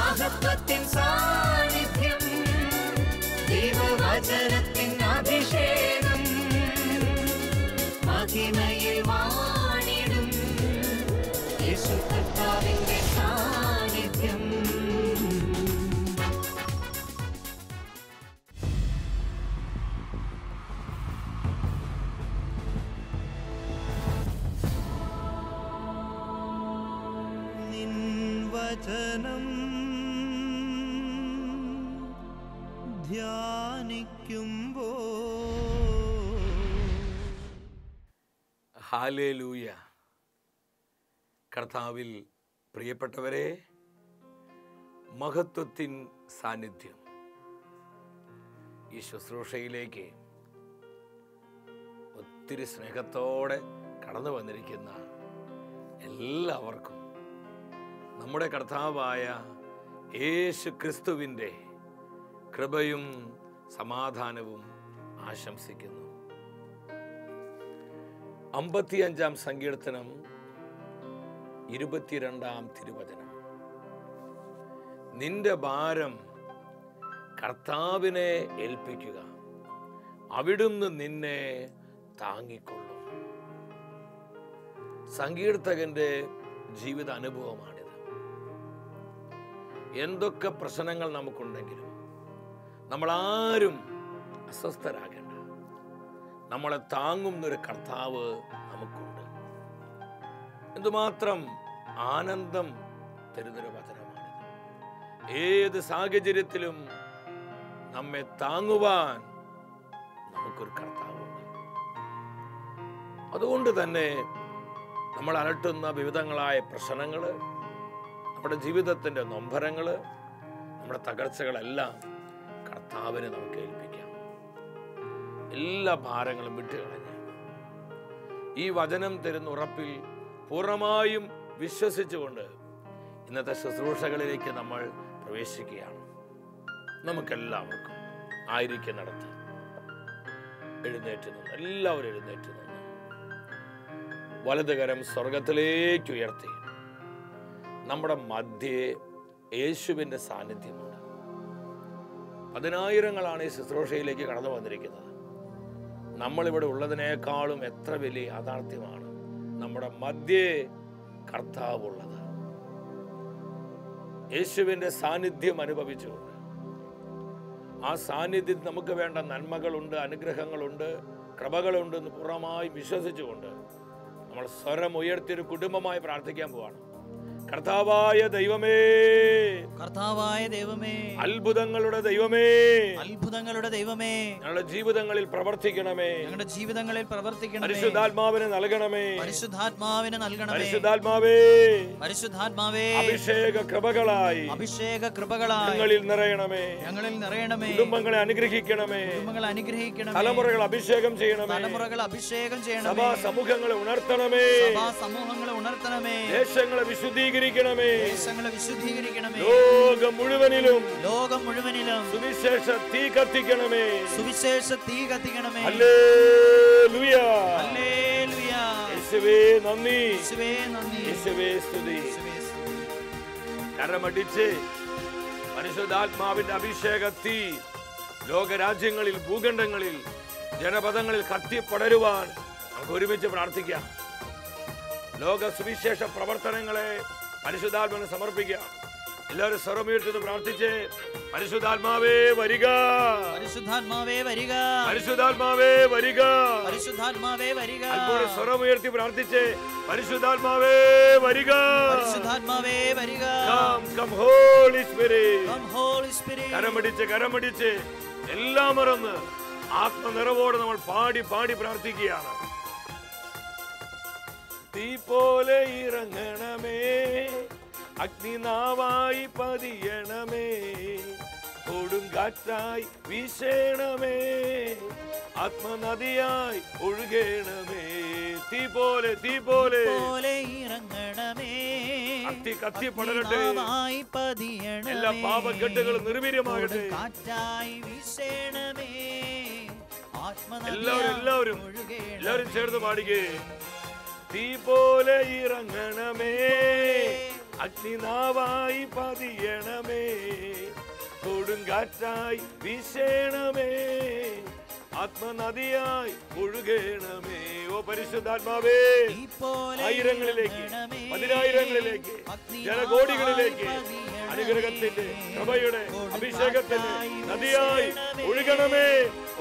മഹത്വത്തിൻ സാന്നിധ്യം, ദൈവവചനത്തിൻ അഭിഷേകം, മഹിമയിൽ വാണിടും യേശു കർത്താവിന്റെ സാന്നിധ്യം. നിൻ വചനം ധ്യാനിക്കുമ്പോൾ ഹല്ലേലൂയ. കർത്താവിൽ പ്രിയപ്പെട്ടവരെ, മഹത്വത്തിൻ സാന്നിധ്യം ഈ ശുശ്രൂഷയിലേക്ക് ഒത്തിരി സ്നേഹത്തോടെ കടന്നു വന്നിരിക്കുന്ന എല്ലാവർക്കും നമ്മുടെ കർത്താവായ യേശു ക്രിസ്തുവിൻ്റെ കൃപയും സമാധാനവും ആശംസിക്കുന്നു. 55 സങ്കീർത്തനം 22 തിരുവചനം. നിന്റെ ഭാരം കർത്താവിനെ ഏൽപ്പിക്കുക, അവിടുന്ന് നിന്നെ താങ്ങിക്കൊള്ളും. സങ്കീർത്തകന്റെ ജീവിത അനുഭവമാണിത്. എന്തൊക്കെ പ്രശ്നങ്ങൾ നമുക്കുണ്ടെങ്കിലും നമ്മളാരും അസ്വസ്ഥരാകേണ്ട. നമ്മളെ താങ്ങുന്നൊരു കർത്താവ് നമുക്കുണ്ട്. എന്തുമാത്രം ആനന്ദം തരുന്നൊരു വചനമാണിത്. ഏത് സാഹചര്യത്തിലും നമ്മെ താങ്ങുവാൻ നമുക്കൊരു കർത്താവുണ്ട്. അതുകൊണ്ട് തന്നെ നമ്മൾ അലട്ടുന്ന വിവിധങ്ങളായ പ്രശ്നങ്ങൾ, നമ്മുടെ ജീവിതത്തിൻ്റെ നൊമ്പരങ്ങൾ, നമ്മുടെ തകർച്ചകളെല്ലാം കർത്താവിനെ നമുക്ക് ഏൽപ്പിക്കാം. എല്ലാ ഭാരങ്ങളും വിട്ടുകളഞ്ഞ് ഈ വചനം തരുന്ന ഉറപ്പിൽ പൂർണ്ണമായും വിശ്വസിച്ചുകൊണ്ട് ഇന്നത്തെ ശുശ്രൂഷകളിലേക്ക് നമ്മൾ പ്രവേശിക്കുകയാണ്. നമുക്കെല്ലാവർക്കും ആയിരിക്കുന്നിടത്ത് എഴുന്നേറ്റ് നിന്ന്, എല്ലാവരും എഴുന്നേറ്റ് നിന്ന് വലതുകരം സ്വർഗത്തിലേക്ക് ഉയർത്തി നമ്മുടെ മധ്യേ യേശുവിൻ്റെ സാന്നിധ്യമുണ്ട്. 10,000ങ്ങളാണ് ഈ ശുശ്രൂഷയിലേക്ക് കടന്നു വന്നിരിക്കുന്നത്. നമ്മളിവിടെ ഉള്ളതിനേക്കാളും എത്ര വലിയ യാഥാർത്ഥ്യമാണ് നമ്മുടെ മധ്യേ കർത്താവുള്ളത്. യേശുവിൻ്റെ സാന്നിധ്യം അനുഭവിച്ചുകൊണ്ട്, ആ സാന്നിധ്യത്തിൽ നമുക്ക് വേണ്ട നന്മകളുണ്ട്, അനുഗ്രഹങ്ങളുണ്ട്, കൃപകളുണ്ട് എന്ന് പൂർണ്ണമായി വിശ്വസിച്ചുകൊണ്ട് നമ്മൾ സ്വരം ഉയർത്തിയൊരു കുടുംബമായി പ്രാർത്ഥിക്കാൻ പോവാണ്. കർത്താവായ ദൈവമേ, കർത്താവായ ദൈവമേ, അത്ഭുതങ്ങളുടെ ദൈവമേ, അത്ഭുതങ്ങളുടെ ദൈവമേ, ഞങ്ങളുടെ ജീവിതങ്ങളിൽ പ്രവർത്തിക്കണമേ, ഞങ്ങളുടെ ജീവിതങ്ങളിൽ പ്രവർത്തിക്കണമേ. പരിശുദ്ധാത്മാവിനെ നൽകണമേ, പരിശുദ്ധാത്മാവിനെ നൽകണമേ. പരിശുദ്ധാത്മാവേ, പരിശുദ്ധാത്മാവേ, അഭിഷേക കൃപകളായി ഞങ്ങളിൽ നിറയണമേ, ഞങ്ങളിൽ നിറയണമേ. കുടുംബങ്ങളെ അനുഗ്രഹിക്കണമേ, കുടുംബങ്ങളെ അനുഗ്രഹിക്കണമേ. തലമുറകൾ അഭിഷേകം ചെയ്യണമേ, തലമുറകൾ അഭിഷേകം ചെയ്യണമേ. സഭാ സമൂഹങ്ങളെ ഉണർത്തണമേ, സഭാ സമൂഹങ്ങളെ ഉണർത്തണമേ. ദേശങ്ങളെ വിശുദ്ധീകരിക്കണമേ, ദേശങ്ങളെ വിശുദ്ധീകരിക്കണമേ. ലോകം മുഴുവനിലും സുവിശേഷ തീ കത്തിക്കണമേ, സുവിശേഷ തീ കത്തിക്കണമേ. ഹല്ലേലൂയ, ഹല്ലേലൂയ. യേശുവേ നന്ദി, യേശുവേ നന്ദി, യേശുവേ സ്തുതി. കരമടിച്ച് പരിശുദ്ധാത്മാവിന്റെ അഭിഷേക തീ ലോകരാജ്യങ്ങളിൽ, ഭൂഖണ്ഡങ്ങളിൽ, ജനപദങ്ങളിൽ കത്തിപ്പടരുവാൻ നമുക്ക് ഒരുമിച്ച് പ്രാർത്ഥിക്കാം. ലോക സുവിശേഷ പ്രവർത്തനങ്ങളെ പരിശുദ്ധാത്മാവിന് സമർപ്പിക്കാം. എല്ലാവരും സ്വരമുയർത്തി പ്രാർത്ഥിച്ച്, പരിശുദ്ധാത്മാവേ വരിക, പരിശുദ്ധാത്മാവേ വരിക, പരിശുദ്ധാത്മാവേ വരിക, പരിശുദ്ധാത്മാവേ വരിക. അപ്പോൾ സ്വരമുയർത്തി പ്രാർത്ഥിച്ച്, പരിശുദ്ധാത്മാവേ വരിക, പരിശുദ്ധാത്മാവേ വരിക. Come Holy Spirit. Come Holy Spirit. കരമടിച്ച് എല്ലാം മറന്ന് ആത്മനിറവോടെ നമ്മൾ പാടി പാടി പ്രാർത്ഥിക്കുകയാണ്. തീ പോലെ ഇറങ്ങണമേ, അഗ്നിനാവായി പതിയണമേ, കൊടുങ്കാറ്റായി വീശണമേ, ആത്മനദിയായി ഒഴുകണമേ. തീ പോലെ ഇറങ്ങണമേ, കത്തി പടരട്ടെ, എല്ലാ പാപക്കെട്ടുകളും നിർവീര്യമാകട്ടെ. കാറ്റായി വീശണമേ, എല്ലാവരും ചേർന്ന് പാടിക്കേ. തീ പോലെ ഇറങ്ങണമേ, അഗ്നിനാവായി പതിയണമേ, കൊടുങ്കാറ്റായി വീശേണമേ, ആത്മനദിയായി ഒഴുകണമേ. ഓ പരിശുദ്ധാത്മാവേ, ആയിരങ്ങളിലേക്ക്, പതിനായിരങ്ങളിലേക്ക്, ജനകോടികളിലേക്ക് അനുഗ്രഹത്തിന്റെ, കൃപയുടെ, അഭിഷേകത്തിന്റെ നദിയായി ഒഴുകണമേ,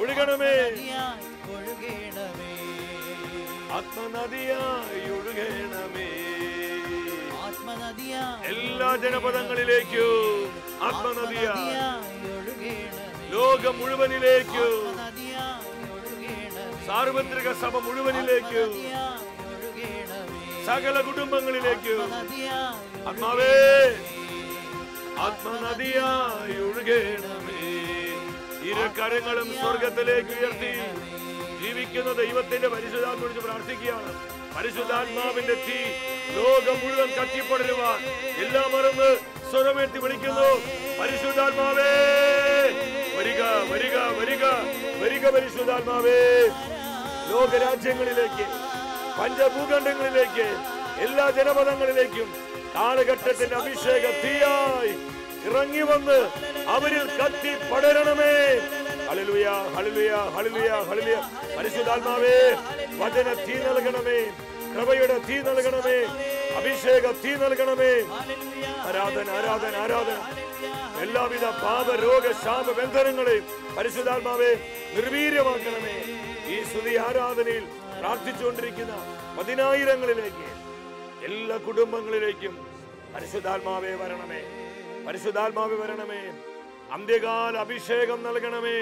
ഒഴുകണമേ, ആത്മനദിയായി ഒഴുകണമേ. എല്ലാ ജനപദങ്ങളിലേക്കും ആത്മനദിയായി, ലോകം മുഴുവനിലേക്കും, സാർവത്രിക സഭ മുഴുവനിലേക്കും, സകല കുടുംബങ്ങളിലേക്കും ആത്മാവേ, ആത്മനദിയായി ഒഴുകണമേ. ഇരുകരങ്ങളും സ്വർഗത്തിലേക്ക് ഉയർത്തി ജീവിക്കുന്ന ദൈവത്തിന്റെ പരിശുദ്ധാത്മാവിനെ കുറിച്ച് പ്രാർത്ഥിക്കുകയാണ്. പരിശുദ്ധാത്മാവിന്റെ തീ ലോകം മുഴുവൻ കത്തിപ്പടരുവാൻ എല്ലാം മറന്ന് സ്വരമേറ്റി വിളിക്കുന്നു. പരിശുദ്ധാത്മാവേ വരിക, വരിക, വരിക, വരിക. പരിശുദ്ധാത്മാവേ, ലോകരാജ്യങ്ങളിലേക്ക്, പഞ്ചഭൂഖണ്ഡങ്ങളിലേക്ക്, എല്ലാ ജനപദങ്ങളിലേക്കും കാലഘട്ടത്തിന്റെ അഭിഷേക തീയായി ഇറങ്ങി വന്ന് അവരിൽ കത്തി പടരണമേ. ഹല്ലേലൂയ, ഹല്ലേലൂയ, ഹല്ലേലൂയ, ഹല്ലേലൂയ. പരിശുദ്ധാത്മാവേ, വചന തീ നൽകണമേ, കൃപയുടെ തീ നൽകണമേ, അഭിഷേക തീ നൽകണമേ. ആരാധന, ആരാധന, ആരാധന. എല്ലാവിധ പാപ, രോഗ, ശാപ ബന്ധനങ്ങളെയും പരിശുദ്ധാത്മാവേ നിർവീര്യമാക്കണമേ. ഈ സ്തുതി ആരാധനയിൽ പ്രാർത്ഥിച്ചുകൊണ്ടിരിക്കുന്ന പതിനായിരങ്ങളിലേക്ക്, എല്ലാ കുടുംബങ്ങളിലേക്കും പരിശുദ്ധാത്മാവേ വരണമേ, പരിശുദ്ധാത്മാവേ വരണമേ. അന്ത്യകാല അഭിഷേകം നൽകണമേ,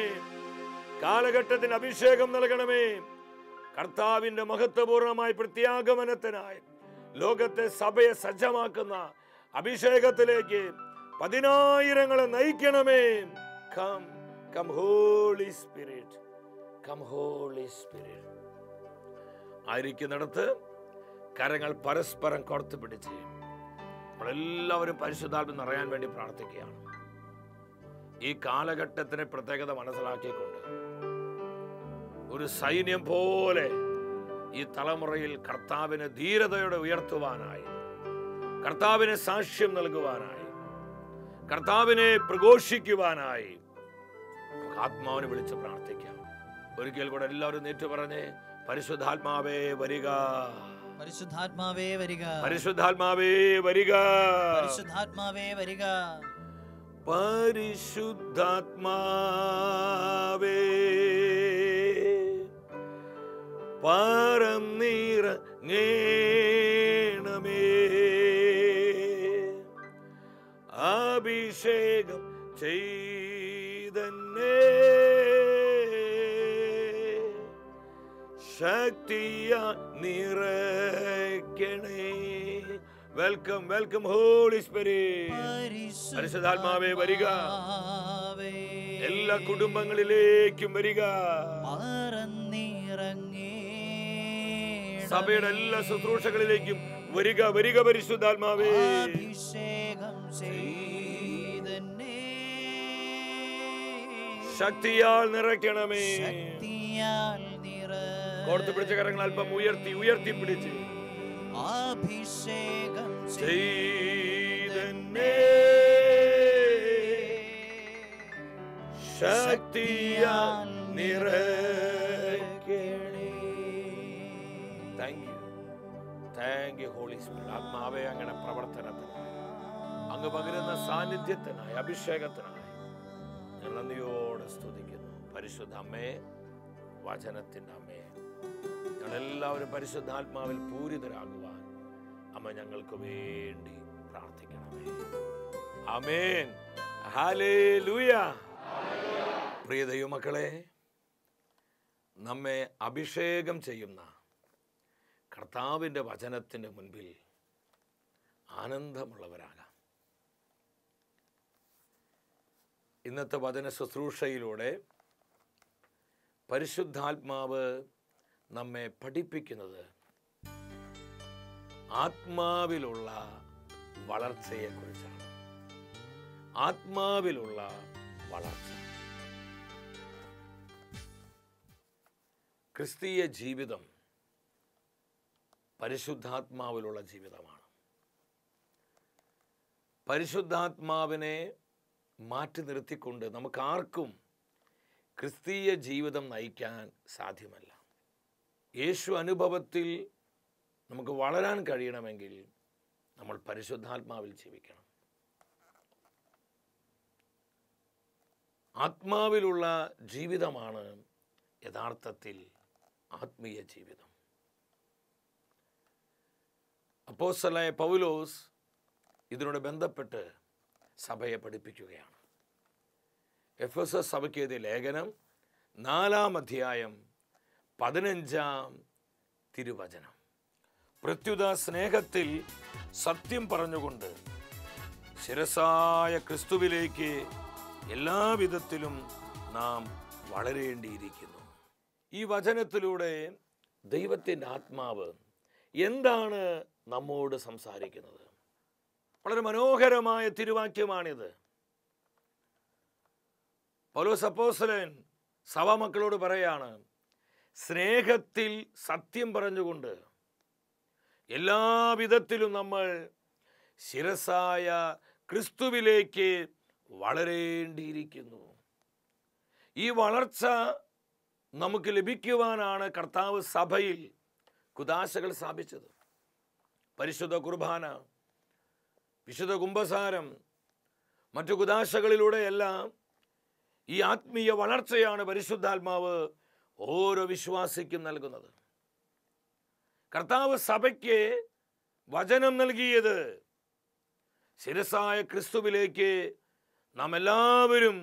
കാലഘട്ടത്തിന് അഭിഷേകം നൽകണമേ. കർത്താവിന്റെ മഹത്വപൂർണമായ പ്രത്യാഗമനത്തിനായി ലോകത്തെ സഭയെ സജ്ജമാക്കുന്ന അഭിഷേകത്തിലേക്ക് പതിനായിരങ്ങളെ നയിക്കണമേ. Come, come holy spirit, come holy spirit. ആയിരിക്കുന്നിടത്ത് കരങ്ങൾ പരസ്പരം കോർത്ത് പിടിച്ച് നമ്മളെല്ലാവരും പരിശുദ്ധാത്മ നിറയാൻ വേണ്ടി പ്രാർത്ഥിക്കുകയാണ്. ഈ കാലഘട്ടത്തിന്റെ പ്രത്യേകത മനസ്സിലാക്കിക്കൊണ്ട് ഒരു സൈന്യം പോലെ ഈ തലമുറയിൽ കർത്താവിനെ ധീരതയോടെ ഉയർത്തുവാനായി, കർത്താവിനെ സാക്ഷ്യം നൽകുവാനായി, കർത്താവിനെ പ്രഘോഷിക്കുവാനായി നമുക്ക് ആത്മാവിനെ വിളിച്ച് പ്രാർത്ഥിക്കാം. ഒരിക്കൽ കൂടെ എല്ലാവരും നേറ്റു പറഞ്ഞ് പരിശുദ്ധാത്മാവേ വരിക, പരിശുദ്ധാത്മാവേ വരിക, പരിശുദ്ധാത്മാവേ വരിക, പരിശുദ്ധാത്മാവേ വരിക, പരിശുദ്ധാത്മാവേ പറന്നിറങ്ങേണമേ, അഭിഷേകം ചെയ്തന്നെ, ശക്തിയാ നിറയ്ക്കണേ. Welcome, welcome holy spirit. പരിശുദ്ധാത്മാവേ വരിക, എല്ലാ കുടുംബങ്ങളിലേക്കും വരിക, സഭയുടെ എല്ലാ ശുശ്രൂഷകളിലേക്കും വരിക, വരിക. പരിശുദ്ധാത്മാവേ ശക്തിയാൽ നിറയ്ക്കണമേ. കോർത്ത് പിടിച്ച കരങ്ങൾ അല്പം ഉയർത്തി, ഉയർത്തി പിടിച്ച് അഭിഷേകം ചെയ്തന്നെ, ശക്തിയാൽ നിറയ്ക്കണേ. Thank you, thank you holy spirit. ആത്മാവേ, അങ്ങനെ പ്രവർത്തനത്തിനായി, അങ്ങ് പകരുന്ന സാന്നിധ്യത്തിനായി, അഭിഷേകത്തിനായി ഞാൻ നന്ദിയോടെ സ്തുതിക്കുന്നു. പരിശുദ്ധ അമ്മേ, വചനത്തിൻ്റെ അമ്മേ, ഞങ്ങളെല്ലാവരും പരിശുദ്ധാത്മാവിൽ പൂരിതരാകുവാൻ അമ്മ ഞങ്ങൾക്ക് വേണ്ടി പ്രാർത്ഥിക്കണമേ. ആമേൻ, ഹല്ലേലൂയ. പ്രിയ ദൈവമക്കളെ, നമ്മെ അഭിഷേകം ചെയ്യുന്ന കർത്താവിൻ്റെ വചനത്തിൻ്റെ മുൻപിൽ ആനന്ദമുള്ളവരാകാം. ഇന്നത്തെ വചന ശുശ്രൂഷയിലൂടെ പരിശുദ്ധാത്മാവ് നമ്മെ പഠിപ്പിക്കുന്നത് ആത്മാവിലുള്ള വളർച്ചയെക്കുറിച്ചാണ്. ആത്മാവിലുള്ള വളർച്ച. ക്രിസ്തീയ ജീവിതം പരിശുദ്ധാത്മാവിലുള്ള ജീവിതമാണ്. പരിശുദ്ധാത്മാവിനെ മാറ്റി നിർത്തിക്കൊണ്ട് നമുക്കാർക്കും ക്രിസ്തീയ ജീവിതം നയിക്കാൻ സാധ്യമല്ല. യേശു അനുഭവത്തിൽ നമുക്ക് വളരാൻ കഴിയണമെങ്കിൽ നമ്മൾ പരിശുദ്ധാത്മാവിൽ ജീവിക്കണം. ആത്മാവിലുള്ള ജീവിതമാണ് യഥാർത്ഥത്തിൽ ആത്മീയ ജീവിതം. അപ്പോസ്തലനായ പൗലോസ് ഇതിനോട് ബന്ധപ്പെട്ട് സഭയെ പഠിപ്പിക്കുകയാണ്. എഫെസസ് സഭയ്ക്ക് എഴുതിയ ലേഖനം 4-ാം അധ്യായം 15-ാം തിരുവചനം. പ്രത്യുത സ്നേഹത്തിൽ സത്യം പറഞ്ഞുകൊണ്ട് ശിരസായ ക്രിസ്തുവിലേക്ക് എല്ലാവിധത്തിലും നാം വളരേണ്ടിയിരിക്കുന്നു. ഈ വചനത്തിലൂടെ ദൈവത്തിൻ്റെ ആത്മാവ് എന്താണ് നമ്മോട് സംസാരിക്കുന്നത്? വളരെ മനോഹരമായ തിരുവാക്യമാണിത്. പൗലോസ് അപ്പോസ്തലൻ സഭാമക്കളോട് പറയാണ്, സ്നേഹത്തിൽ സത്യം പറഞ്ഞുകൊണ്ട് എല്ലാവിധത്തിലും നമ്മൾ ശിരസായ ക്രിസ്തുവിലേക്ക് വളരേണ്ടിയിരിക്കുന്നു. ഈ വളർച്ച നമുക്ക് ലഭിക്കുവാനാണ് കർത്താവ് സഭയിൽ കുദാശകൾ സ്ഥാപിച്ചത്. പരിശുദ്ധ കുർബാന, വിശുദ്ധ കുംഭസാരം, മറ്റു കുദാശകളിലൂടെയെല്ലാം ഈ ആത്മീയ വളർച്ചയാണ് പരിശുദ്ധാത്മാവ് ഓരോ വിശ്വാസിക്കും നൽകുന്നത്. കർത്താവ് സഭയ്ക്ക് വചനം നൽകിയത് ശിരസായ ക്രിസ്തുവിലേക്ക് നാം എല്ലാവരും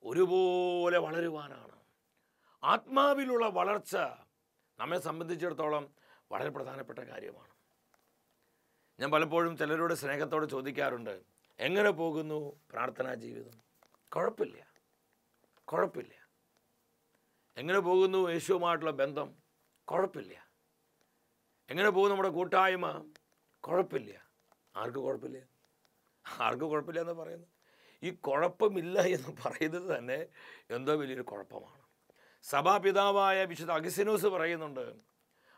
ഒരുപോലെ വളരുവാനാണ്. ആത്മാവിലുള്ള വളർച്ച നമ്മെ സംബന്ധിച്ചിടത്തോളം വളരെ പ്രധാനപ്പെട്ട കാര്യമാണ്. ഞാൻ പലപ്പോഴും ചിലരോട് സ്നേഹത്തോടെ ചോദിക്കാറുണ്ട്, എങ്ങനെ പോകുന്നു പ്രാർത്ഥനാ ജീവിതം? കുഴപ്പമില്ല. എങ്ങനെ പോകുന്നു യേശുവുമായിട്ടുള്ള ബന്ധം? കുഴപ്പമില്ല. എങ്ങനെ പോകും നമ്മുടെ കൂട്ടായ്മ? കുഴപ്പമില്ല. ആർക്ക് കുഴപ്പമില്ല എന്ന് പറയുന്നു. ഈ കുഴപ്പമില്ല എന്ന് പറയുന്നത് തന്നെ എന്തോ വലിയൊരു കുഴപ്പമാണ്. സഭാപിതാവായ വിശുദ്ധ അഗസ്തീനോസ് പറയുന്നുണ്ട്,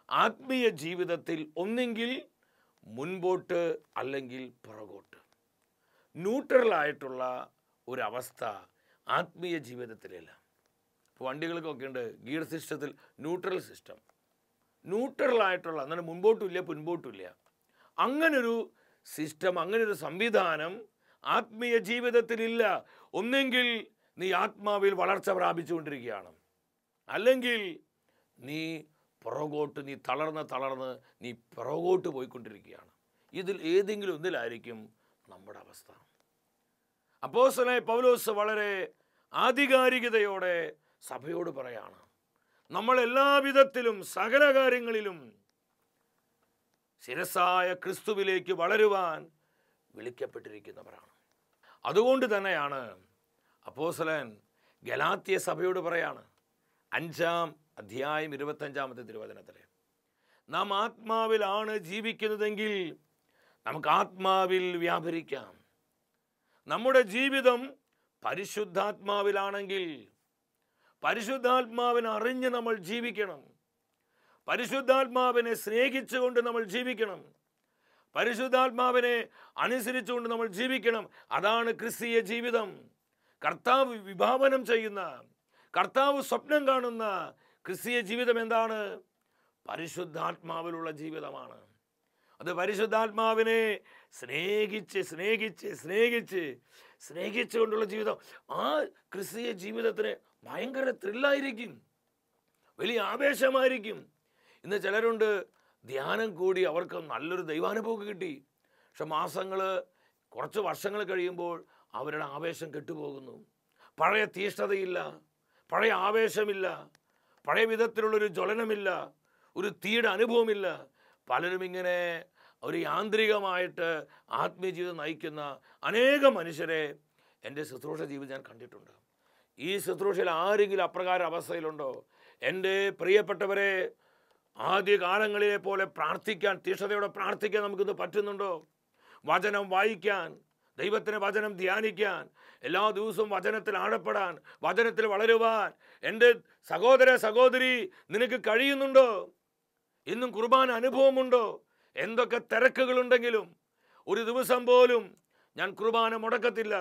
ആത്മീയ ജീവിതത്തിൽ ഒന്നെങ്കിൽ മുൻപോട്ട് അല്ലെങ്കിൽ പുറകോട്ട്, ന്യൂട്രലായിട്ടുള്ള ഒരവസ്ഥ ആത്മീയ ജീവിതത്തിലില്ല. ഇപ്പോൾ വണ്ടികൾക്കൊക്കെ ഉണ്ട് ഗിയർ സിസ്റ്റത്തിൽ ന്യൂട്രൽ സിസ്റ്റം. ന്യൂട്രലായിട്ടുള്ള, അങ്ങനെ മുൻപോട്ടുമില്ല പിൻപോട്ടുമില്ല, അങ്ങനൊരു സിസ്റ്റം, അങ്ങനൊരു സംവിധാനം ആത്മീയ ജീവിതത്തിലില്ല. ഒന്നെങ്കിൽ നീ ആത്മാവിൽ വളർച്ച പ്രാപിച്ചുകൊണ്ടിരിക്കുകയാണ്, അല്ലെങ്കിൽ നീ പുറകോട്ട്, നീ തളർന്ന് നീ പുറകോട്ട് പോയിക്കൊണ്ടിരിക്കുകയാണ്. ഇതിൽ ഏതെങ്കിലും ഒന്നിലായിരിക്കും നമ്മുടെ അവസ്ഥ. അപ്പോസ്തലനായ പൗലോസ് വളരെ ആധികാരികതയോടെ സഭയോട് പറയാണ്, നമ്മൾ എല്ലാവിധത്തിലും സകല കാര്യങ്ങളിലും ശിരസായ ക്രിസ്തുവിലേക്ക് വളരുവാൻ വിളിക്കപ്പെട്ടിരിക്കുന്നവരാണ്. അതുകൊണ്ട് തന്നെയാണ് അപ്പോസ്തലൻ ഗലാത്യ സഭയോട് പറയാണ്, 5-ാം അധ്യായം 25-ാമത്തെ തിരുവചനത്തിൽ, നാം ആത്മാവിലാണ് ജീവിക്കുന്നതെങ്കിൽ നമുക്ക് ആത്മാവിൽ വ്യാപരിക്കാം. നമ്മുടെ ജീവിതം പരിശുദ്ധാത്മാവിലാണെങ്കിൽ പരിശുദ്ധാത്മാവിനെ അറിഞ്ഞ് നമ്മൾ ജീവിക്കണം. പരിശുദ്ധാത്മാവിനെ സ്നേഹിച്ചുകൊണ്ട് നമ്മൾ ജീവിക്കണം. പരിശുദ്ധാത്മാവിനെ അനുസരിച്ചുകൊണ്ട് നമ്മൾ ജീവിക്കണം. അതാണ് ക്രിസ്തീയ ജീവിതം. കർത്താവ് വിഭാവനം ചെയ്യുന്ന, കർത്താവ് സ്വപ്നം കാണുന്ന ക്രിസ്തീയ ജീവിതം എന്താണ്? പരിശുദ്ധാത്മാവിലുള്ള ജീവിതമാണ്. അത് പരിശുദ്ധാത്മാവിനെ സ്നേഹിച്ചുകൊണ്ടുള്ള ജീവിതം. ആ ക്രിസ്തീയ ജീവിതത്തിന് ഭയങ്കര ത്രില്ലായിരിക്കും, വലിയ ആവേശമായിരിക്കും. ഇന്ന് ചിലരുണ്ട്, ധ്യാനം കൂടി അവർക്ക് നല്ലൊരു ദൈവാനുഭവം കിട്ടി, പക്ഷെ കുറച്ച് വർഷങ്ങൾ കഴിയുമ്പോൾ അവരുടെ ആവേശം കെട്ടുപോകുന്നു. പഴയ തീഷ്ണതയില്ല, പഴയ ആവേശമില്ല, പഴയ വിധത്തിലുള്ളൊരു ജ്വലനമില്ല, ഒരു തീയുടെ അനുഭവമില്ല. പലരും ഇങ്ങനെ ഒരു യാന്ത്രികമായിട്ട് ആത്മീയ ജീവിതം നയിക്കുന്ന അനേകം മനുഷ്യരെ എൻ്റെ ശുശ്രൂഷ ജീവിതം ഞാൻ കണ്ടിട്ടുണ്ട്. ഈ ശുശ്രൂഷയിൽ ആരെങ്കിലും അപ്രകാരം അവസ്ഥയിലുണ്ടോ? എൻ്റെ പ്രിയപ്പെട്ടവരെ, ആദ്യകാലങ്ങളിലെ പോലെ പ്രാർത്ഥിക്കാൻ, തീഷ്ണതയോടെ പ്രാർത്ഥിക്കാൻ നമുക്കിന്ന് പറ്റുന്നുണ്ടോ? വചനം വായിക്കാൻ, ദൈവത്തിൻ്റെ വചനം ധ്യാനിക്കാൻ, എല്ലാ ദിവസവും വചനത്തിൽ ആഴപ്പെടാൻ, വചനത്തിൽ വളരുവാൻ എൻ്റെ സഹോദര സഹോദരി നിനക്ക് കഴിയുന്നുണ്ടോ? ഇന്നും കുർബാന അനുഭവമുണ്ടോ? എന്തൊക്കെ തിരക്കുകളുണ്ടെങ്കിലും ഒരു ദിവസം പോലും ഞാൻ കുർബാന മുടക്കത്തില്ല,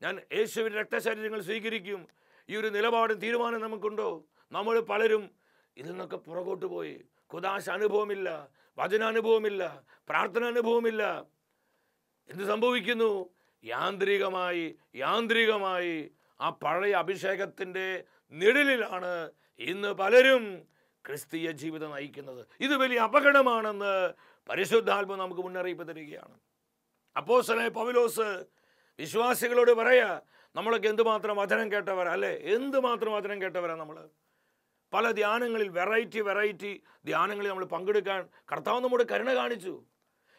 ഞാൻ യേശുവിൻ്റെ രക്തശരീരങ്ങൾ സ്വീകരിക്കും. ഈ ഒരു നിലപാടും തീരുമാനം നമുക്കുണ്ടോ? നമ്മൾ പലരും ഇതിൽ നിന്നൊക്കെ പുറകോട്ട് പോയി. കുദാശ അനുഭവമില്ല, വചനാനുഭവമില്ല, പ്രാർത്ഥന അനുഭവമില്ല. എന്ത് സംഭവിക്കുന്നു? യാന്ത്രികമായി ആ പഴയ അഭിഷേകത്തിൻ്റെ നിഴലിലാണ് ഇന്ന് പലരും ക്രിസ്തീയ ജീവിതം നയിക്കുന്നത്. ഇത് വലിയ അപകടമാണെന്ന് പരിശുദ്ധാത്മ നമുക്ക് മുന്നറിയിപ്പ് തരികയാണ്. അപ്പോസ്തലനായ പൗലോസ് വിശ്വാസികളോട് പറയാ, നമ്മളൊക്കെ എന്തുമാത്രം വചനം കേട്ടവരാ അല്ലേ? എന്തുമാത്രം വചനം കേട്ടവരാ നമ്മൾ. പല ധ്യാനങ്ങളിൽ വെറൈറ്റി ധ്യാനങ്ങളിൽ നമ്മൾ പങ്കെടുക്കാൻ കർത്താവ് നമ്മുടെ കരുണ കാണിച്ചു.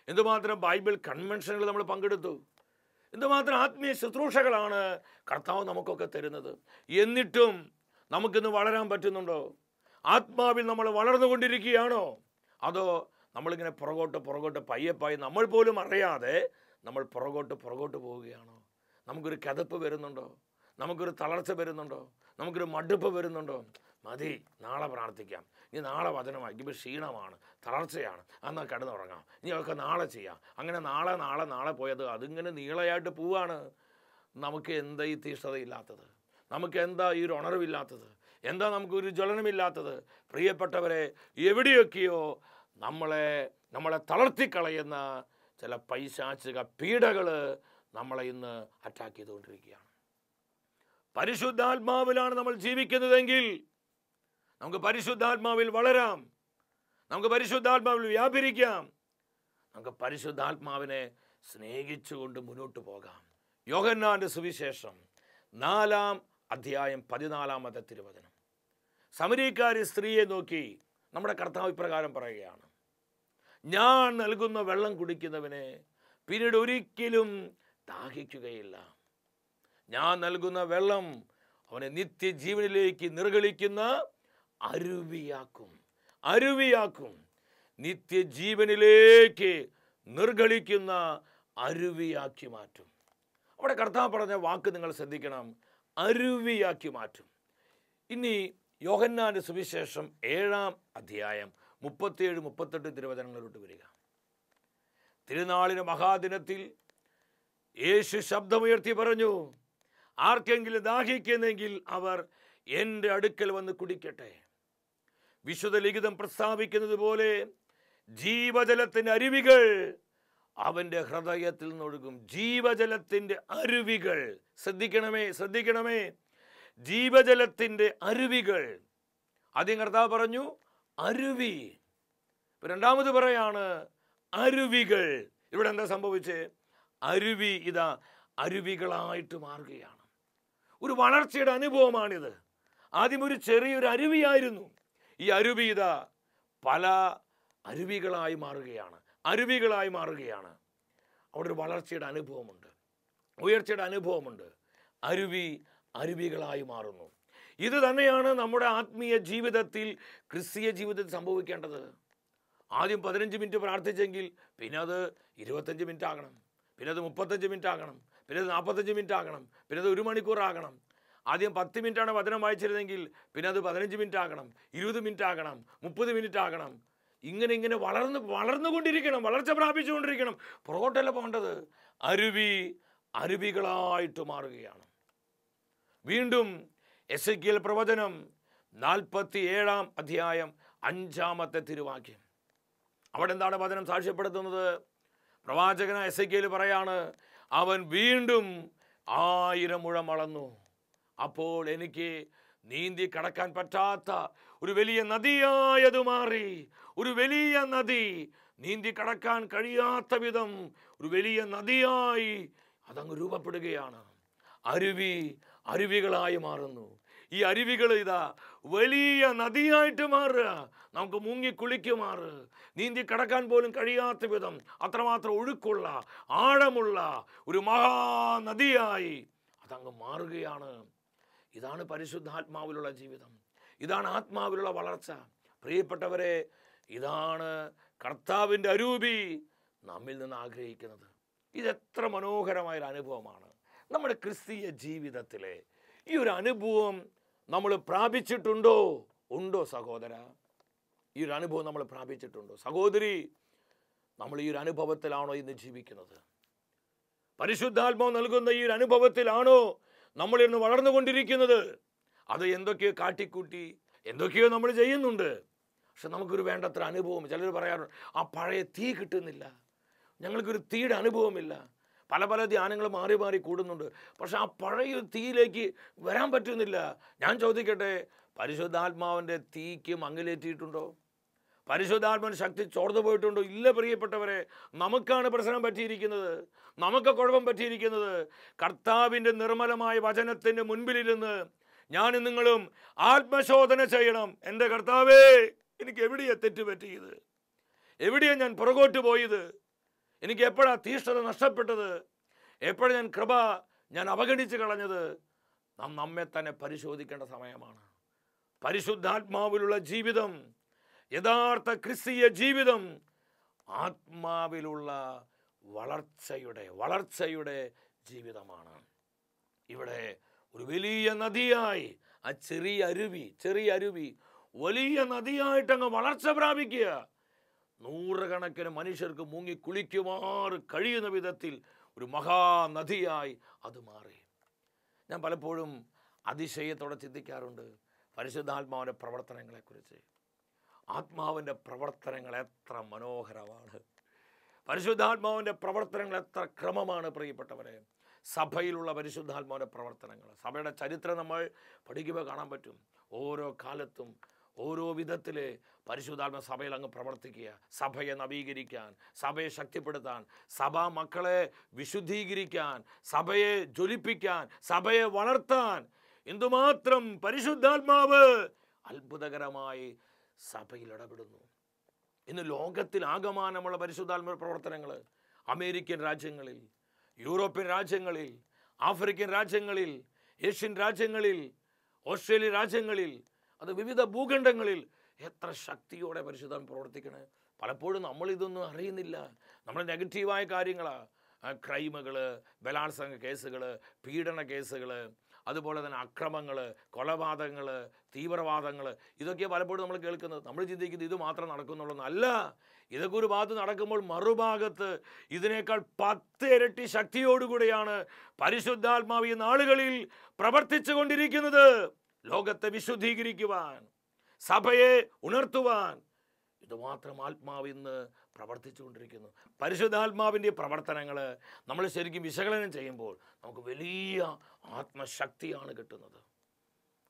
എന്തുമാത്രം ബൈബിൾ കൺവെൻഷനുകൾ നമ്മൾ പങ്കെടുത്തു. എന്തുമാത്രം ആത്മീയ ശുശ്രൂഷകളാണ് കർത്താവ് നമുക്കൊക്കെ തരുന്നത്. എന്നിട്ടും നമുക്കിന്ന് വളരാൻ പറ്റുന്നുണ്ടോ? ആത്മാവിൽ നമ്മൾ വളർന്നുകൊണ്ടിരിക്കുകയാണോ? അതോ നമ്മളിങ്ങനെ പുറകോട്ട് പയ്യെ നമ്മൾ പോലും അറിയാതെ നമ്മൾ പുറകോട്ട് പോവുകയാണോ? നമുക്കൊരു കതപ്പ് വരുന്നുണ്ടോ? നമുക്കൊരു തളർച്ച വരുന്നുണ്ടോ? നമുക്കൊരു മടുപ്പ് വരുന്നുണ്ടോ? മതി, നാളെ പ്രാർത്ഥിക്കാം, ഇനി നാളെ വചനമായി, ഇപ്പോൾ ക്ഷീണമാണ്, തളർച്ചയാണ്, എന്നാൽ കിടന്നുറങ്ങാം, ഇനി അതൊക്കെ നാളെ ചെയ്യാം. അങ്ങനെ നാളെ പോയത് അതിങ്ങനെ നീളയായിട്ട് പോവാണ്. നമുക്ക് എന്താ ഈ തീഷ്ണതയില്ലാത്തത്? നമുക്ക് എന്താ ഈ ഒരു ഉണർവില്ലാത്തത്? എന്താ നമുക്കൊരു ജ്വലനമില്ലാത്തത്? പ്രിയപ്പെട്ടവരെ, എവിടെയൊക്കെയോ നമ്മളെ തളർത്തിക്കളയുന്ന ചില പൈശാചിക പീഡകൾ നമ്മളെ ഇന്ന് അറ്റാക്ക് ചെയ്തുകൊണ്ടിരിക്കുകയാണ്. പരിശുദ്ധാത്മാവിലാണ് നമ്മൾ ജീവിക്കുന്നതെങ്കിൽ നമുക്ക് പരിശുദ്ധാത്മാവിൽ വളരാം, നമുക്ക് പരിശുദ്ധാത്മാവിൽ വ്യാപരിക്കാം, നമുക്ക് പരിശുദ്ധാത്മാവിനെ സ്നേഹിച്ചുകൊണ്ട് മുന്നോട്ട് പോകാം. യോഹന്നാന്റെ സുവിശേഷം 4-ാം അധ്യായം 14-ാമത്തെ തിരുവചനം. സമരീക്കാരി സ്ത്രീയെ നോക്കി നമ്മുടെ കർത്താവ് ഇപ്രകാരം പറയുകയാണ്, ഞാൻ നൽകുന്ന വെള്ളം കുടിക്കുന്നവനെ പിന്നീട് ഒരിക്കലും ദാഹിക്കുകയില്ല. ഞാൻ നൽകുന്ന വെള്ളം അവനെ നിത്യജീവനിലേക്ക് നിർഗളിക്കുന്ന അരുവിയാക്കും. നിത്യജീവനിലേക്ക് നിർഗളിക്കുന്ന അരുവിയാക്കി മാറ്റും. അവിടെ കർത്താവ് പറഞ്ഞ വാക്ക് നിങ്ങൾ ശ്രദ്ധിക്കണം, അരുവിയാക്കി മാറ്റും. ഇനി യോഹന്നാന്റെ സുവിശേഷം 7-ാം അധ്യായം 37-38 തിരുവചനങ്ങളിലോട്ട് വരിക. തിരുനാളിന് മഹാദിനത്തിൽ യേശു ശബ്ദമുയർത്തി പറഞ്ഞു, ആർക്കെങ്കിലും ദാഹിക്കുന്നെങ്കിൽ അവർ എൻ്റെ അടുക്കൽ വന്ന് കുടിക്കട്ടെ. വിശുദ്ധ ലിഖിതം പ്രസ്താവിക്കുന്നത് പോലെ ജീവജലത്തിൻ്റെ അരുവികൾ അവൻ്റെ ഹൃദയത്തിൽ നിന്നൊഴുകും. ജീവജലത്തിൻ്റെ അരുവികൾ. ശ്രദ്ധിക്കണമേ, ജീവജലത്തിൻ്റെ അരുവികൾ. ആദ്യം കർത്താവ് പറഞ്ഞു അരുവി, രണ്ടാമത് പറയാണ് അരുവികൾ. ഇവിടെ എന്താ സംഭവിച്ചേ? അരുവി ഇതാ അരുവികളായിട്ട് മാറുകയാണ്. ഒരു വളർച്ചയുടെ അനുഭവമാണിത്. ആദ്യം ഒരു ചെറിയൊരു അരുവിയായിരുന്നു. ഈ അരുവി ഇതാ പല അരുവികളായി മാറുകയാണ്. അവിടെ ഒരു വളർച്ചയുടെ അനുഭവമുണ്ട്, ഉയർച്ചയുടെ അനുഭവമുണ്ട്. അരുവികളായി മാറുന്നു. ഇത് തന്നെയാണ് നമ്മുടെ ആത്മീയ ജീവിതത്തിൽ, ക്രിസ്തീയ ജീവിതത്തിൽ സംഭവിക്കേണ്ടത്. ആദ്യം 15 മിനിറ്റ് പ്രാർത്ഥിച്ചെങ്കിൽ പിന്നെ അത് 25 മിനിറ്റ് ആകണം, പിന്നെ അത് 35 മിനിറ്റ് ആകണം, പിന്നെ അത് 45 മിനിറ്റ് ആകണം, പിന്നെ അത് 1 മണിക്കൂർ ആകണം. ആദ്യം 10 മിനിറ്റാണ് വചനം വായിച്ചിരുന്നെങ്കിൽ പിന്നെ അത് 15 മിനിറ്റ് ആകണം, 20 മിനിറ്റ് ആകണം, 30 മിനിറ്റ് ആകണം. ഇങ്ങനെ വളർന്നുകൊണ്ടിരിക്കണം, വളർച്ച പ്രാപിച്ചുകൊണ്ടിരിക്കണം. പുറകോട്ടല്ല പോകേണ്ടത്. അരുവികളായിട്ട് മാറുകയാണ്. വീണ്ടും എസെക്കിയേൽ പ്രവചനം 47-ാം അധ്യായം 5-ാമത്തെ തിരുവാക്യം. അവിടെ എന്താണ് വചനം സാക്ഷ്യപ്പെടുത്തുന്നത്? പ്രവാചകനായ എസെക്കിയേൽ പറയാണ്, അവൻ വീണ്ടും 1000 മുഴം അളന്നു. അപ്പോൾ എനിക്ക് നീന്തി കടക്കാൻ പറ്റാത്ത ഒരു വലിയ നദിയായത് മാറി. ഒരു വലിയ നദി, നീന്തി കടക്കാൻ കഴിയാത്ത വിധം ഒരു വലിയ നദിയായി അതങ്ങ് രൂപപ്പെടുകയാണ്. അരുവികളായി മാറുന്നു. ഈ അരുവികൾ ഇതാ വലിയ നദിയായിട്ട് മാറുക. നമുക്ക് മുങ്ങി കുളിക്കുമാറ്, നീന്തി കടക്കാൻ പോലും കഴിയാത്ത വിധം അത്രമാത്രം ഒഴുക്കുള്ള ആഴമുള്ള ഒരു മഹാനദിയായി അതങ്ങ് മാറുകയാണ്. ഇതാണ് പരിശുദ്ധാത്മാവിലുള്ള ജീവിതം, ഇതാണ് ആത്മാവിലുള്ള വളർച്ച. പ്രിയപ്പെട്ടവരെ, ഇതാണ് കർത്താവിൻ്റെ അരൂപി നമ്മിൽ നിന്ന് ആഗ്രഹിക്കുന്നത്. ഇതെത്ര മനോഹരമായൊരു അനുഭവമാണ്. നമ്മുടെ ക്രിസ്തീയ ജീവിതത്തിലെ ഈ ഒരു അനുഭവം നമ്മൾ പ്രാപിച്ചിട്ടുണ്ടോ? ഉണ്ടോ സഹോദര? ഈ ഒരു അനുഭവം നമ്മൾ പ്രാപിച്ചിട്ടുണ്ടോ? സഹോദരി, നമ്മൾ ഈ ഒരു അനുഭവത്തിലാണോ ഇന്ന് ജീവിക്കുന്നത്? പരിശുദ്ധാത്മാവ് നൽകുന്ന ഈ ഒരു അനുഭവത്തിലാണോ നമ്മളിന്ന് വളർന്നുകൊണ്ടിരിക്കുന്നത്? അത് എന്തൊക്കെയോ കാട്ടിക്കൂട്ടി എന്തൊക്കെയോ നമ്മൾ ചെയ്യുന്നുണ്ട്. പക്ഷെ നമുക്കൊരു വേണ്ടത്ര അനുഭവം. ചിലർ പറയാറുണ്ട്, ആ പഴയ തീ കിട്ടുന്നില്ല, ഞങ്ങൾക്കൊരു തീയുടെ അനുഭവമില്ല. പല പല ധ്യാനങ്ങൾ മാറി മാറി കൂടുന്നുണ്ട്, പക്ഷെ ആ പഴയ തീയിലേക്ക് വരാൻ പറ്റുന്നില്ല. ഞാൻ ചോദിക്കട്ടെ, പരിശുദ്ധാത്മാവിൻ്റെ തീക്ക് മങ്ങലേറ്റിയിട്ടുണ്ടോ? പരിശുദ്ധാത്മാവിൻ്റെ ശക്തി ചോർന്നു പോയിട്ടുണ്ടോ? ഇല്ല പ്രിയപ്പെട്ടവരെ, നമുക്കാണ് പ്രശ്നം പറ്റിയിരിക്കുന്നത്, നമുക്ക് കുഴപ്പം പറ്റിയിരിക്കുന്നത്. കർത്താവിൻ്റെ നിർമ്മലമായ വചനത്തിൻ്റെ മുൻപിലിരുന്ന് ഞാനും നിങ്ങളും ആത്മശോധന ചെയ്യണം. എൻ്റെ കർത്താവേ, എനിക്ക് എവിടെയാണ് തെറ്റ് പറ്റിയത്? എവിടെയാണ് ഞാൻ പുറകോട്ട് പോയത്? എനിക്ക് എപ്പോഴാണ് തീഷ്ണത നഷ്ടപ്പെട്ടത്? എപ്പോഴാണ് ഞാൻ അവഗണിച്ച് കളഞ്ഞത്? നാം നമ്മെ തന്നെ പരിശോധിക്കേണ്ട സമയമാണ്. പരിശുദ്ധാത്മാവിലുള്ള ജീവിതം, യഥാർത്ഥ ക്രിസ്തീയ ജീവിതം ആത്മാവിലുള്ള വളർച്ചയുടെ ജീവിതമാണ്. ഇവിടെ ഒരു വലിയ നദിയായി ആ ചെറിയ അരുവി വലിയ നദിയായിട്ടങ്ങ് വളർച്ച പ്രാപിക്കുക. നൂറുകണക്കിന് മനുഷ്യർക്ക് മുങ്ങി കുളിക്കുമാറ് കഴിയുന്ന വിധത്തിൽ ഒരു മഹാനദിയായി അത് മാറി. ഞാൻ പലപ്പോഴും അതിശയത്തോടെ ചിന്തിക്കാറുണ്ട് പരിശുദ്ധാത്മാവിൻ്റെ പ്രവർത്തനങ്ങളെക്കുറിച്ച്. ആത്മാവിൻ്റെ പ്രവർത്തനങ്ങൾ എത്ര മനോഹരമാണ്! പരിശുദ്ധാത്മാവിൻ്റെ പ്രവർത്തനങ്ങൾ എത്ര ക്രമമാണ് പ്രിയപ്പെട്ടവരെ! സഭയിലുള്ള പരിശുദ്ധാത്മാവിൻ്റെ പ്രവർത്തനങ്ങൾ, സഭയുടെ ചരിത്രം നമ്മൾ പഠിക്കുമ്പോൾ കാണാൻ പറ്റും. ഓരോ കാലത്തും ഓരോ വിധത്തിൽ പരിശുദ്ധാത്മ സഭയിൽ അങ്ങ് പ്രവർത്തിക്കുക. സഭയെ നവീകരിക്കാൻ, സഭയെ ശക്തിപ്പെടുത്താൻ, സഭാ മക്കളെ വിശുദ്ധീകരിക്കാൻ, സഭയെ ജ്വലിപ്പിക്കാൻ, സഭയെ വളർത്താൻ എന്തുമാത്രം പരിശുദ്ധാത്മാവ് അത്ഭുതകരമായി സഭയിൽ ഇടപെടുന്നു. ഇന്ന് ലോകത്തിൽ ആകമാനമുള്ള പരിശുദ്ധാത്മ പ്രവർത്തനങ്ങൾ അമേരിക്കൻ രാജ്യങ്ങളിൽ, യൂറോപ്യൻ രാജ്യങ്ങളിൽ, ആഫ്രിക്കൻ രാജ്യങ്ങളിൽ, ഏഷ്യൻ രാജ്യങ്ങളിൽ, ഓസ്ട്രേലിയൻ രാജ്യങ്ങളിൽ, അത് വിവിധ ഭൂഖണ്ഡങ്ങളിൽ എത്ര ശക്തിയോടെ പരിശുദ്ധാത്മ പ്രവർത്തിക്കണേ. പലപ്പോഴും നമ്മളിതൊന്നും അറിയുന്നില്ല. നമ്മൾ നെഗറ്റീവായ കാര്യങ്ങളാണ്, ക്രൈമുകൾ, ബലാത്സംഗ കേസുകൾ, പീഡന കേസുകൾ, അതുപോലെ തന്നെ അക്രമങ്ങൾ, കൊലപാതകങ്ങൾ, തീവ്രവാദങ്ങൾ, ഇതൊക്കെ പലപ്പോഴും നമ്മൾ കേൾക്കുന്നത്. നമ്മൾ ചിന്തിക്കുന്നത് ഇത് മാത്രം നടക്കുന്നുള്ളതല്ല. ഇതൊക്കെ ഒരു ഭാഗത്ത് നടക്കുമ്പോൾ മറുഭാഗത്ത് ഇതിനേക്കാൾ 10 ഇരട്ടി ശക്തിയോടുകൂടിയാണ് പരിശുദ്ധാത്മാവ് ഈ നാളുകളിൽ പ്രവർത്തിച്ചു കൊണ്ടിരിക്കുന്നത്. ലോകത്തെ വിശുദ്ധീകരിക്കുവാൻ, സഭയെ ഉണർത്തുവാൻ ഇതുമാത്രം ആത്മാവ് ഇന്ന് പ്രവർത്തിച്ചുകൊണ്ടിരിക്കുന്നു. പരിശുദ്ധാത്മാവിൻ്റെ പ്രവർത്തനങ്ങൾ നമ്മൾ ശരിക്കും വിശകലനം ചെയ്യുമ്പോൾ നമുക്ക് വലിയ ആത്മശക്തിയാണ് കിട്ടുന്നത്.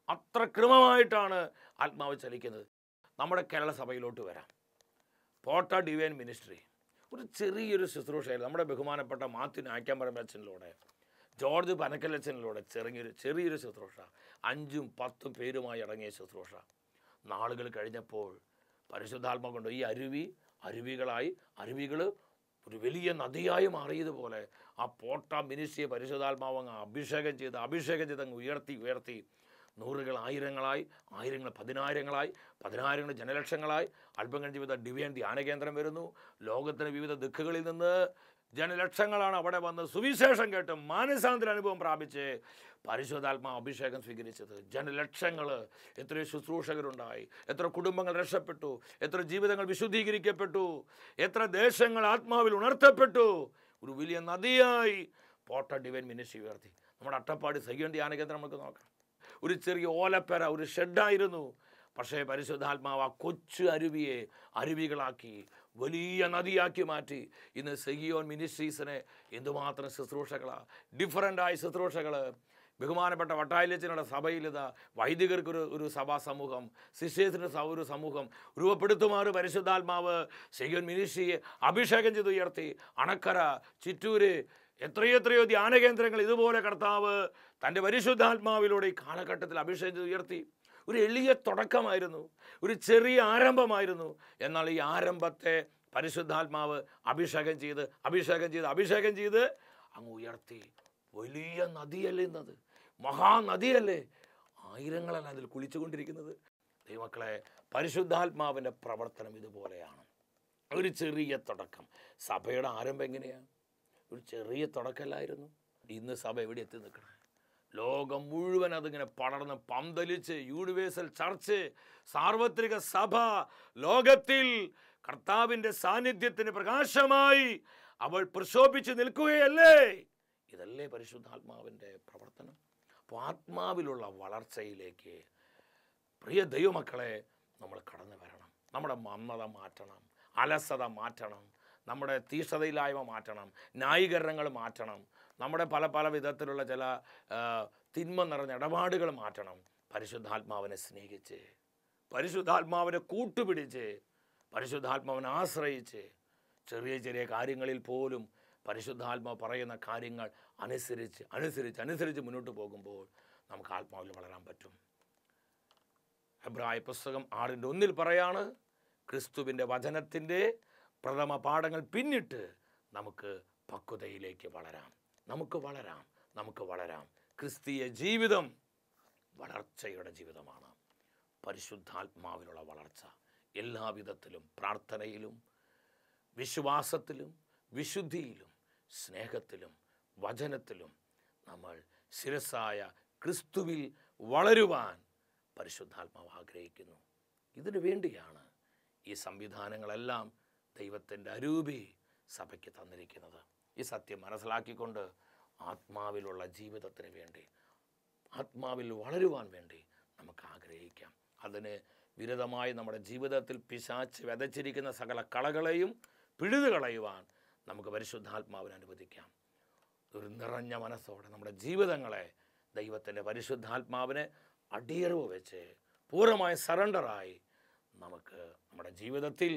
അത്ര ക്രമമായിട്ടാണ് ആത്മാവ് ചലിക്കുന്നത്. നമ്മുടെ കേരള സഭയിലോട്ട് വരാം. പോട്ട ഡിവൈൻ മിനിസ്ട്രി ഒരു ചെറിയൊരു ശുശ്രൂഷയിൽ നമ്മുടെ ബഹുമാനപ്പെട്ട മാത്യു നായ്ക്കാമ്പറമ്പ് അച്ഛനിലൂടെ, ജോർജ് പനക്കലച്ചനിലൂടെ ചെറിയൊരു ശുശ്രൂഷ, 5ഉം 10ഉം പേരുമായി ഇറങ്ങിയ ശുശ്രൂഷ. നാളുകൾ കഴിഞ്ഞപ്പോൾ പരിശുദ്ധാത്മ കൊണ്ട് ഈ അരുവികൾ ഒരു വലിയ നദിയായി മാറിയതുപോലെ ആ പോട്ട മിനിസ്ട്രിയെ പരിശുദ്ധാത്മാവ് അങ്ങ് അഭിഷേകം ചെയ്ത് അങ്ങ് ഉയർത്തി നൂറുകൾ ആയിരങ്ങളായി, ആയിരങ്ങൾ പതിനായിരങ്ങളായി, പതിനായിരങ്ങൾ ജനലക്ഷങ്ങളായി. അല്പം കഴിഞ്ഞ് വിവിധ ഡിവൈൻ ധ്യാന കേന്ദ്രം വരുന്നു. ലോകത്തിന് വിവിധ ദിക്കുകളിൽ നിന്ന് ജനലക്ഷങ്ങളാണ് അവിടെ വന്ന് സുവിശേഷം കേട്ട് മാനസാന്തര അനുഭവം പ്രാപിച്ച് പരിശുദ്ധാത്മാ അഭിഷേകം സ്വീകരിച്ചത്. ജനലക്ഷങ്ങൾ, എത്രയോ ശുശ്രൂഷകരുണ്ടായി, എത്ര കുടുംബങ്ങൾ രക്ഷപ്പെട്ടു, എത്ര ജീവിതങ്ങൾ വിശുദ്ധീകരിക്കപ്പെട്ടു, എത്ര ദേശങ്ങൾ ആത്മാവിൽ ഉണർത്തപ്പെട്ടു. ഒരു വലിയ നദിയായി പോട്ട ഡിവൈൻ മിനിസ്ട്രി ഉയർത്തി. നമ്മുടെ അട്ടപ്പാടി സൈഗൺ ധ്യാന കേന്ദ്രം നമുക്ക് നോക്കാം. ഒരു ചെറിയ ഓലപ്പെര, ഒരു ഷെഡായിരുന്നു. പക്ഷേ പരിശുദ്ധാത്മാവ് ആ കൊച്ചു അരുവികളാക്കി വലിയ നദിയാക്കി മാറ്റി. ഇന്ന് സെഗിയോൻ മിനിസ്ട്രീസിനെ എന്തുമാത്രം ശുശ്രൂഷകളാണ്, ഡിഫറൻ്റായ ശുശ്രൂഷകൾ. ബഹുമാനപ്പെട്ട വട്ടായിലച്ചനുടെ സഭയിലിതാ വൈദികർക്ക് ഒരു സഭാ സമൂഹം, സിസ്റ്റേഴ്സിൻ്റെ ഒരു സമൂഹം രൂപപ്പെടുത്തുമാറ് പരിശുദ്ധാത്മാവ് സെഗിയോൻ മിനിസ്ട്രിയെ അഭിഷേകം ചെയ്ത് ഉയർത്തി. അണക്കര, ചിറ്റൂര്, എത്രയെത്രയോ ധ്യാന കേന്ദ്രങ്ങൾ ഇതുപോലെ കർത്താവ് തൻ്റെ പരിശുദ്ധാത്മാവിലൂടെ ഈ കാലഘട്ടത്തിൽ അഭിഷേകം ചെയ്ത് ഉയർത്തി. ഒരു എളിയ തുടക്കമായിരുന്നു, ഒരു ചെറിയ ആരംഭമായിരുന്നു. എന്നാൽ ഈ ആരംഭത്തെ പരിശുദ്ധാത്മാവ് അഭിഷേകം ചെയ്ത് അങ്ങ് ഉയർത്തി. വലിയ നദിയല്ലേ ഇന്നത്, മഹാനദിയല്ലേ, ആയിരങ്ങളല്ല അതിൽ കുളിച്ചുകൊണ്ടിരിക്കുന്നത്. ദൈവമക്കളെ, പരിശുദ്ധാത്മാവിൻ്റെ പ്രവർത്തനം ഇതുപോലെയാണ്. ഒരു ചെറിയ തുടക്കം. സഭയുടെ ആരംഭം എങ്ങനെയാണ്? ഒരു ചെറിയ തുടക്കമല്ലായിരുന്നു. ഇന്ന് സഭ എവിടെ എത്തി നിൽക്കണം? ലോകം മുഴുവൻ അതിങ്ങനെ പടർന്ന് പന്തലിച്ച് യൂണിവേഴ്സൽ ചർച്ച്, സാർവത്രിക സഭ ലോകത്തിൽ കർത്താവിൻ്റെ സാന്നിധ്യത്തിന് പ്രകാശമായി അവൾ പ്രശോഭിച്ച് നിൽക്കുകയല്ലേ? ഇതല്ലേ പരിശുദ്ധാത്മാവിൻ്റെ പ്രവർത്തനം. അപ്പോൾ ആത്മാവിലുള്ള വളർച്ചയിലേക്ക് പ്രിയ ദൈവമക്കളെ നമ്മൾ കടന്നു വരണം. നമ്മുടെ മന്ദത മാറ്റണം, അലസത മാറ്റണം, നമ്മുടെ തീഷ്ണതയില്ലായ്മ മാറ്റണം, ന്യായീകരണങ്ങൾ മാറ്റണം, നമ്മുടെ പല പല വിധത്തിലുള്ള ചില തിന്മ നിറഞ്ഞ ഇടപാടുകൾ മാറ്റണം. പരിശുദ്ധാത്മാവിനെ സ്നേഹിച്ച്, പരിശുദ്ധാത്മാവിനെ കൂട്ടുപിടിച്ച്, പരിശുദ്ധാത്മാവിനെ ആശ്രയിച്ച്, ചെറിയ ചെറിയ കാര്യങ്ങളിൽ പോലും പരിശുദ്ധാത്മാവ് പറയുന്ന കാര്യങ്ങൾ അനുസരിച്ച് മുന്നോട്ട് പോകുമ്പോൾ നമുക്ക് ആത്മാവിൽ വളരാൻ പറ്റും. ഹെബ്രായ പുസ്തകം 6:1 പറയാണ്, ക്രിസ്തുവിൻ്റെ വചനത്തിൻ്റെ പ്രഥമ പാഠങ്ങൾ പിന്നിട്ട് നമുക്ക് പക്വതയിലേക്ക് വളരാം. നമുക്ക് വളരാം. ക്രിസ്തീയ ജീവിതം വളർച്ചയുടെ ജീവിതമാണ്. പരിശുദ്ധാത്മാവിലുള്ള വളർച്ച എല്ലാവിധത്തിലും, പ്രാർത്ഥനയിലും, വിശ്വാസത്തിലും, വിശുദ്ധിയിലും, സ്നേഹത്തിലും, വചനത്തിലും നമ്മൾ ശിരസായ ക്രിസ്തുവിൽ വളരുവാൻ പരിശുദ്ധാത്മാവ് ആഗ്രഹിക്കുന്നു. ഇതിനു വേണ്ടിയാണ് ഈ സംവിധാനങ്ങളെല്ലാം ദൈവത്തിൻ്റെ അരൂപി സഭയ്ക്ക് തന്നിരിക്കുന്നത്. ഈ സത്യം മനസ്സിലാക്കിക്കൊണ്ട് ആത്മാവിലുള്ള ജീവിതത്തിന് വേണ്ടി, ആത്മാവിൽ വളരുവാൻ വേണ്ടി നമുക്ക് ആഗ്രഹിക്കാം. അതിന് വിരുദ്ധമായി നമ്മുടെ ജീവിതത്തിൽ പിശാച് വിതച്ചിരിക്കുന്ന സകല കളകളെയും പിഴുതു കളയുവാൻ നമുക്ക് പരിശുദ്ധാത്മാവിനെ അനുവദിക്കാം. ഒരു നിറഞ്ഞ മനസ്സോടെ നമ്മുടെ ജീവിതങ്ങളെ ദൈവത്തിൻ്റെ പരിശുദ്ധാത്മാവിനെ അടിയറവ് വെച്ച് പൂർണ്ണമായ സറണ്ടറായി നമുക്ക് നമ്മുടെ ജീവിതത്തിൽ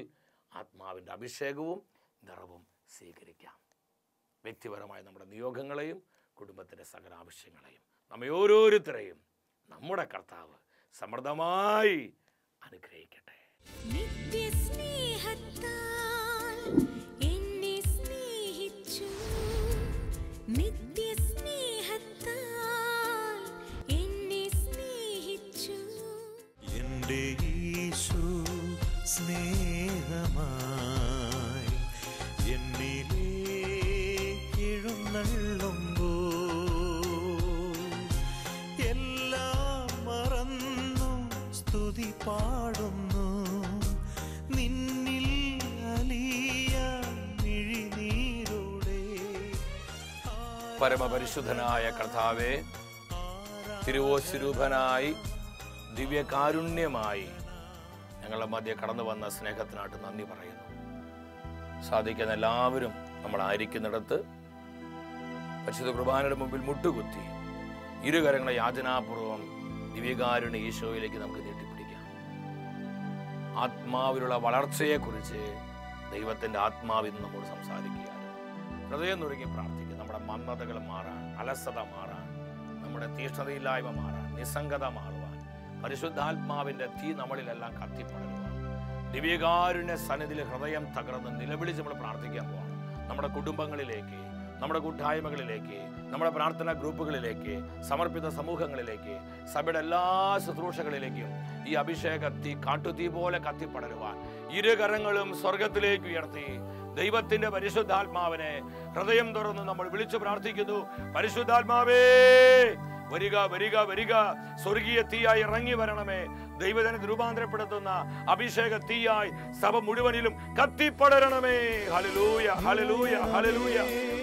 ആത്മാവിൻ്റെ അഭിഷേകവും നിറവും സ്വീകരിക്കാം. വ്യക്തിപരമായ നമ്മുടെ നിയോഗങ്ങളെയും കുടുംബത്തിൻ്റെ സകല ആവശ്യങ്ങളെയും നമ്മെ ഓരോരുത്തരെയും നമ്മുടെ കർത്താവ് സമൃദ്ധമായി അനുഗ്രഹിക്കട്ടെ. എന്റെ യേശു സ്നേഹമായി എന്നിലേക്ക് എഴുന്നള്ളുമ്പോൾ എല്ലാം മറന്നു സ്തുതി പാടുന്നു നിന്നിൽ അലിയ മിഴിനീരോടെ. പരമപരിശുദ്ധനായ കർത്താവേ, തിരുവോസ്വരൂപനായി ദിവ്യകാരുണ്യമായി ഞങ്ങളുടെ മധ്യ കടന്നു വന്ന സ്നേഹത്തിനായിട്ട് നന്ദി പറയുന്നു. സാധിക്കുന്ന എല്ലാവരും നമ്മളായിരിക്കുന്നിടത്ത് പരിശുദ്ധ കുർബാനയുടെ മുമ്പിൽ മുട്ടുകുത്തി ഇരുകരങ്ങളെ യാചനാപൂർവം ദിവ്യകാരുണ്യ ഈശോയിലേക്ക് നമുക്ക് നീട്ടിപ്പിടിക്കാം. ആത്മാവിലുള്ള വളർച്ചയെക്കുറിച്ച് ദൈവത്തിൻ്റെ ആത്മാവിന്ന് നമ്മോട് സംസാരിക്കുകയാണ്. ഹൃദയം നുറുങ്ങി പ്രാർത്ഥിക്കുക. നമ്മുടെ മന്ദതകൾ മാറാൻ, അലസത മാറാൻ, നമ്മുടെ തീഷ്ണതയില്ലായ്മ മാറാൻ, നിസ്സംഗത മാറുവാൻ, പരിശുദ്ധാത്മാവിൻ്റെ തീ നമ്മളിലെല്ലാം കത്തിപ്പടരുവാൻ, ദിവ്യകാരുണ്യ സന്നിധിയിൽ ഹൃദയം തകർന്ന് നിലവിളിച്ച് നമ്മൾ പ്രാർത്ഥിക്കാൻ പോവാണ്. നമ്മുടെ കുടുംബങ്ങളിലേക്ക്, നമ്മുടെ കൂട്ടായ്മകളിലേക്ക്, നമ്മുടെ പ്രാർത്ഥനാ ഗ്രൂപ്പുകളിലേക്ക്, സമർപ്പിത സമൂഹങ്ങളിലേക്ക്, സഭയുടെ എല്ലാ ശുശ്രൂഷകളിലേക്കും ഈ അഭിഷേക തീ കാട്ടുതീ പോലെ കത്തിപ്പടരുവാൻ ഇരുകരങ്ങളും സ്വർഗത്തിലേക്ക് ഉയർത്തി ദൈവത്തിന്റെ പരിശുദ്ധാത്മാവിനെ ഹൃദയം തുറന്ന് നമ്മൾ വിളിച്ചു പ്രാർത്ഥിക്കുന്നു. പരിശുദ്ധാത്മാവേ വരിക, വരിക, വരിക. സ്വർഗീയ തീയായി ഇറങ്ങി വരണമേ. ദൈവജനത്തെ രൂപാന്തരപ്പെടുത്തുന്ന അഭിഷേക തീയായി സഭ മുഴുവനിലും കത്തിപ്പടരണമേ. ഹല്ലേലൂയ, ഹല്ലേലൂയ, ഹല്ലേലൂയ.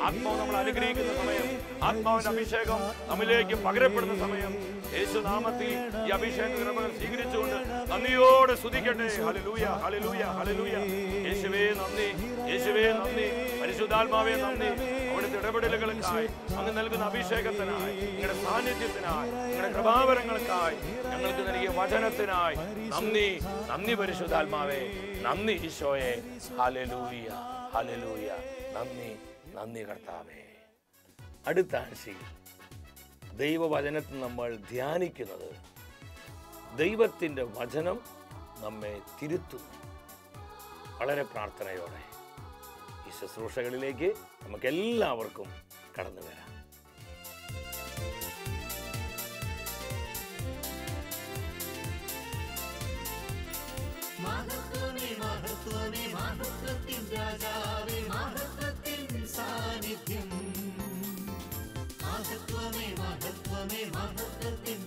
ആത്മാവ് നമ്മൾ അനുഗ്രഹിക്കുന്ന സമയം, ആത്മാവിന്റെ അഭിഷേകം നമ്മിലേക്ക് പകരപ്പെടുന്ന സമയം, യേശുനാമത്തിൽ ഈ അഭിഷേക കൃപകൾ സ്വീകരിച്ചുകൊണ്ട് നന്ദിയോടെ സ്തുതിക്കട്ടെ. ഹല്ലേലൂയ, ഹല്ലേലൂയ, ഹല്ലേലൂയ. യേശുവേ നന്ദി, യേശുവേ നന്ദി. പരിശുദ്ധാത്മാവേ നന്ദി. അവിടുത്തെ ഇടപെടലുകൾക്കായി, അങ്ങ് നൽകുന്ന അഭിഷേകത്തിനായി, നിങ്ങളുടെ സാന്നിധ്യത്തിനായി, നിങ്ങളുടെ കൃപാവരങ്ങൾക്കായി, ഞങ്ങൾക്ക് നൽകിയ വചനത്തിനായി നന്ദി. നന്ദി പരിശുദ്ധാത്മാവേ, നന്ദി ഈശോയെ. Hallelujah, hallelujah. നന്ദി, നന്ദി കർത്താവേ. അടുത്ത ആഴ്ചയിൽ ദൈവവചനത്തിൽ നമ്മൾ ധ്യാനിക്കുന്നത് ദൈവത്തിൻ്റെ വചനം നമ്മെ തിരുത്തുന്നു. വളരെ പ്രാർത്ഥനയോടെ ഈ ശുശ്രൂഷകളിലേക്ക് നമുക്കെല്ലാവർക്കും കടന്നു വരാം. മഹത്വമേ, മഹത്വമേ, മഹത്വത്തിൻ രാജാവേ, മഹത്വത്തിൻ സാന്നിധ്യം. മഹത്വമേ, മഹത്വമേ, മഹത്വത്തിൻ